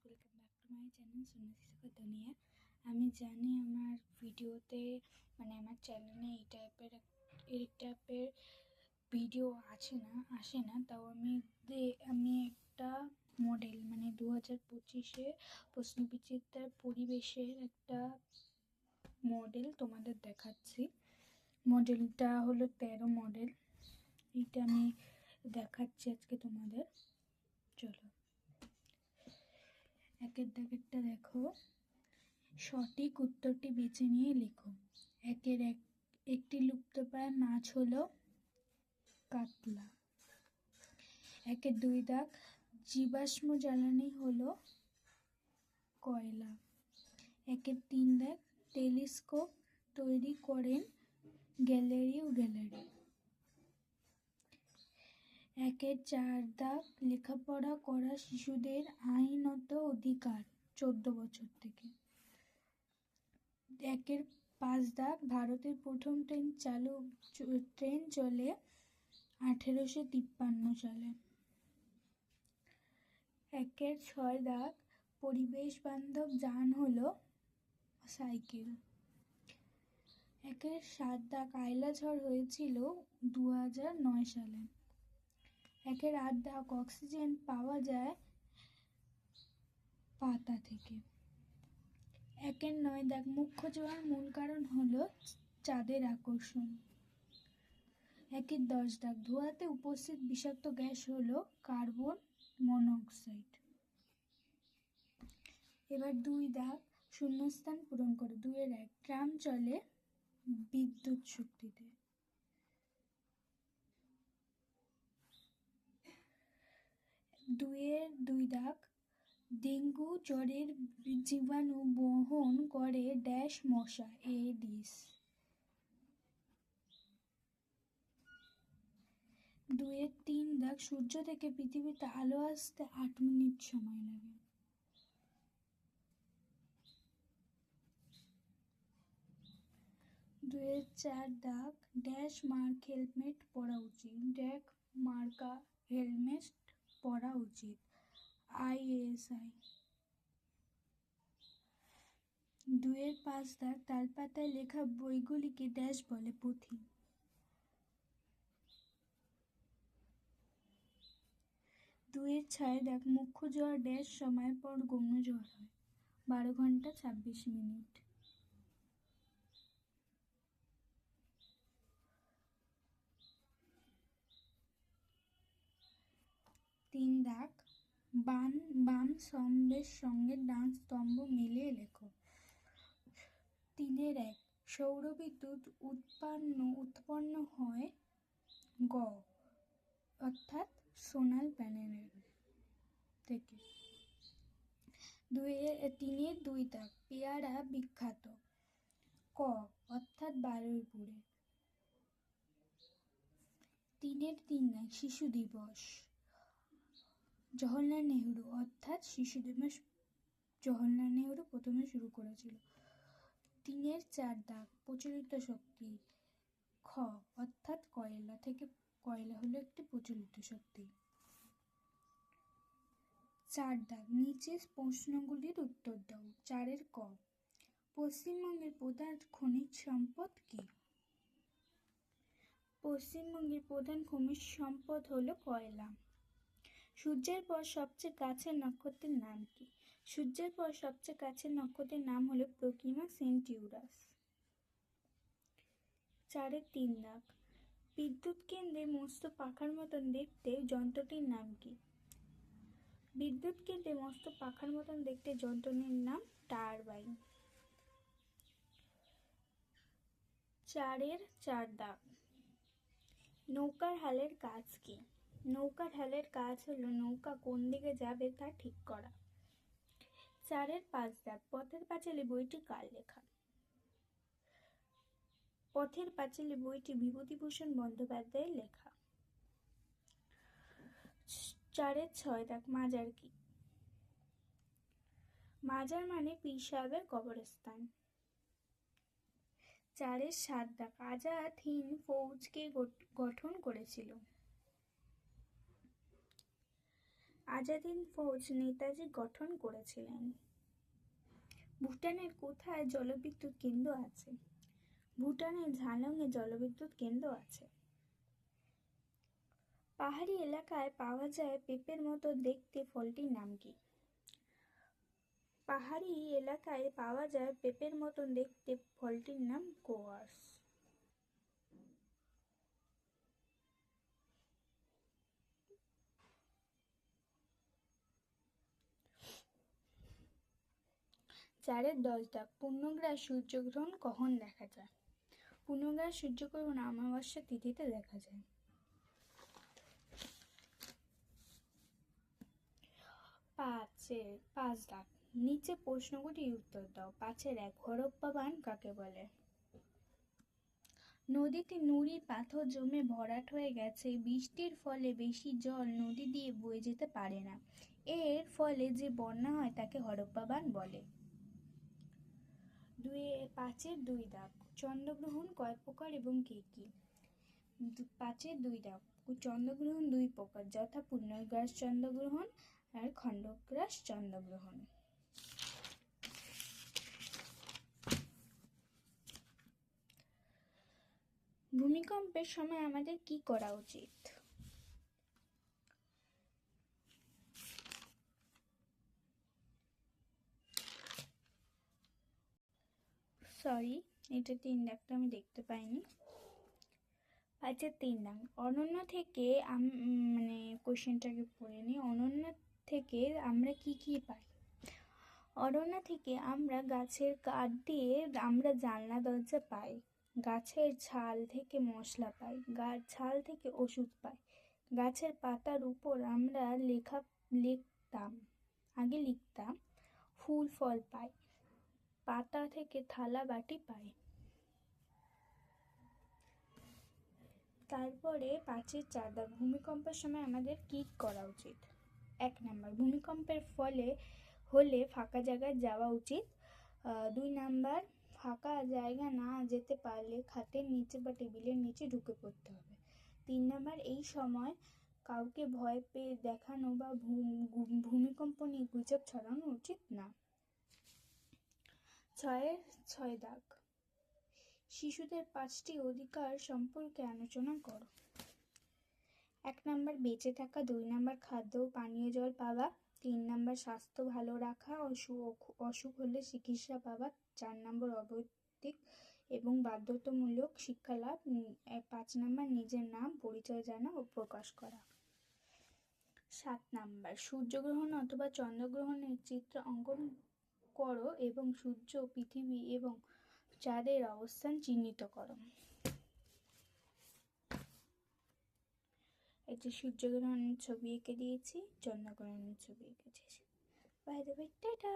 Guys, welcome back to my channel সন্ন্যাসী শেখার দুনিয়া। আমি জানি আমার ভিডিওতে আমার চ্যানেলে এই টাইপের ভিডিও আসে না, তাও আমি একটা মডেল 2025-এ প্রশ্নবিচিত্রার পরিবেশের একটা মডেল তোমাদের দেখাচ্ছি। মডেলটা হলো 13 মডেল। এইটা আমি দেখাচ্ছি আজকে তোমাদের। চলো একের দাগেরটা দেখো। সঠিক উত্তরটি বেছে নিয়ে লেখো। একটি লুপ্তপ্রায় মাছ হলো কাতলা। 2 দাগ, জীবাশ্ম জ্বালানি হলো কয়লা। 3 দাগ, টেলিস্কোপ তৈরি করেন গ্যালিলিও গ্যালিলি। 4 দাগ, লেখাপড়া করা শিশুদের আইনত অধিকার 14 বছর থেকে। 5 দাগ, ভারতের প্রথম ট্রেন চলে 1853 সালে। 6 দাগ, পরিবেশ বান্ধব যান হলো সাইকেল। 7 দাগ, আইলা ঝড় হয়েছিল 2009 সালে। 8 দাগ, অক্সিজেন পাওয়া যায় পাতা থেকে। 9 দাগ, মুখ্য জোয়ার মূল কারণ হলো চাঁদের আকর্ষণ। 10 দাগ, ধোঁয়াতে উপস্থিত বিষাক্ত গ্যাস হলো কার্বন মনোক্সাইড। এবার 2 দাগ, শূন্যস্থান পূরণ করো। 2 এর 1, ট্রাম চলে বিদ্যুৎ শক্তিতে। 2 এর 2 দাগ, ডেঙ্গু জ্বরের জীবাণু বহন করে ড্যাশ মশা এডিস। 2 এর 3 দাগ, সূর্য থেকে পৃথিবীতে আলো আসতে 8 মিনিট সময় লাগে। 2 এর 4 দাগ, ড্যাশ মার্ক হেলমেট পরা উচিত। ড্যাক মার্কা হেলমেট পরা উচিত। ISI। 2 এর 5 দাগ, তালপাতায় লেখা বইগুলিকে ড্যাশ বলে পুঁথি। 2 এর 6 দাগ, মুখ্য জ্বর ড্যাশ সময় পর গৌণ জ্বর হয় 12 ঘন্টা 26 মিনিট। 3 দাগ, বাম স্তম্ভের সঙ্গে ডান স্তম্ভ মিলিয়ে লেখো। 3 এর 1, সৌরবিদ্যুৎ উৎপন্ন হয় গ, অর্থাৎ সোলার প্যানেলের থেকে। 3 এর 2 দাগ, পেয়ারা বিখ্যাত ক, অর্থাৎ বারুইপুরে। 3 এর 3 দাগ, শিশু দিবস জওহরলাল নেহরু, অর্থাৎ শিশু দিবস জওহরলাল নেহরু প্রথমে শুরু করেছিল। 3 এর 4 দাগ, প্রচলিত শক্তি খ, অর্থাৎ কয়লা থেকে। কয়লা হলো একটি প্রচলিত শক্তি। 4 দাগ, নিচের প্রশ্নগুলির উত্তর দাও। 4 এর ক, পশ্চিমবঙ্গের প্রধান খনিজ সম্পদ কি? পশ্চিমবঙ্গের প্রধান খনিজ সম্পদ হলো কয়লা। সূর্যের পর সবচেয়ে কাছের নক্ষত্রের নাম কি? সূর্যের পর সবচেয়ে কাছের নক্ষত্রের নাম হলো প্রক্সিমা সেন্টিউরাস। 4 এর 3 দাগ, বিদ্যুৎ কেন্দ্রে মস্ত পাখার মতন দেখতে যন্ত্রটির নাম কি? বিদ্যুৎ কেন্দ্রে মস্ত পাখার মতন দেখতে যন্ত্রটির নাম টারবাইন। 4 এর 4 দাগ, নৌকার হালের কাজ কি? নৌকার হালের কাজ হলো নৌকা কোন দিকে যাবে তা ঠিক করা। 4 এর 5 দাগ, পথের পাঁচালী বইটি কার লেখা? পথের পাঁচালী বইটি বিভূতিভূষণ বন্দ্যোপাধ্যায়ের লেখা। 4 এর 6 দাগ, মাজার কি? মাজার মানে পীর সাহেবের কবরস্থান। 4 এর 7 দাগ, আজাদ হিন্দ ফৌজ কে গঠন করেছিল? আজাদিন ফৌজ নেতাজি গঠন করেছিলেন? ভুটানের কোথায় জলবিদ্যুৎ কেন্দ্র আছে? ভুটানের ঝালংয়ে জলবিদ্যুৎ কেন্দ্র আছে। পাহাড়ি এলাকায় পাওয়া যায় পেঁপের মতো দেখতে ফলটির নাম কি? পাহাড়ি এলাকায় পাওয়া যায় পেঁপের মতন দেখতে ফলটির নাম কোয়াশ। চারের 10 দাগ। পূর্ণগ্রাস সূর্যগ্রহণ কখন দেখা যায়? পূর্ণগ্রাস সূর্যগ্রহণ অমাবস্যা তিথিতে দেখা যায়। 5 দাগ। নিচে প্রশ্নগুলির উত্তর দাও। 5-1 হরপ্পা বান কাকে বলে? নদীতে নুড়ির পাথর জমে ভরাট হয়ে গেছে, বৃষ্টির ফলে বেশি জল নদী দিয়ে বয়ে যেতে পারে না, এর ফলে যে বন্যা হয় তাকে হরপ্পা বান বলে। 5-2 দাগ। চন্দ্রগ্রহণ কয় প্রকার এবং কি কি? 5-2 দাগ। চন্দ্রগ্রহণ 2 প্রকার, যথা পূর্ণগ্রাস চন্দ্রগ্রহণ আর খণ্ডগ্রাস চন্দ্রগ্রহণ। ভূমিকম্পের সময় আমাদের কি করা উচিত? সরি, এটা 3 দাগটা আমি দেখতে পাইনি। 5-3 দাগ। অরণ্য থেকে মানে কোশ্চেনটাকে পড়ে নিই। অরণ্য থেকে আমরা কি কি পাই? অরণ্য থেকে আমরা গাছের কাঠ দিয়ে আমরা জানলা দরজা পাই, গাছের ছাল থেকে মশলা পাই, ছাল থেকে ওষুধ পাই, গাছের পাতার উপর আমরা লিখতাম, ফুল ফল পাই, পাতা থেকে থালা বাটি পাই। তারপরে 5-4 দাগ। ভূমিকম্পের সময় আমাদের কি করা উচিত? 1 নাম্বার, ভূমিকম্পের হলে ফাঁকা জায়গায় যাওয়া উচিত। 2 নাম্বার, ফাঁকা জায়গা না যেতে পারলে খাটের নিচে বা টেবিলের নিচে ঢুকে পড়তে হবে। 3 নাম্বার, এই সময় কাউকে ভয় পেয়ে দেখানো বা ভূমিকম্প নিয়ে গুজব ছড়ানো উচিত না। 6 দাগ। শিশুদের 5টি অধিকার সম্পর্কে আলোচনা করো। 1 নাম্বার বেঁচে থাকা, 2 নাম্বার খাদ্য ও পানীয় জল পাওয়া, 3 নাম্বার স্বাস্থ্য ভালো রাখা, অসুখ হলে চিকিৎসা পাওয়া, 4 নাম্বার অবৈতনিক এবং বাধ্যতামূলক শিক্ষা লাভ, 5 নাম্বার নিজের নাম পরিচয় জানা ও প্রকাশ করা। 7 নাম্বার সূর্যগ্রহণ অথবা চন্দ্রগ্রহণের চিত্র অঙ্কন করো এবং সূর্য, পৃথিবী এবং চাঁদের অবস্থান চিহ্নিত করো। এটি সূর্যগ্রহণের ছবি এঁকে দিয়েছি, চন্দ্রগ্রহণের ছবি এঁকে দিয়েছি। By the way, tata.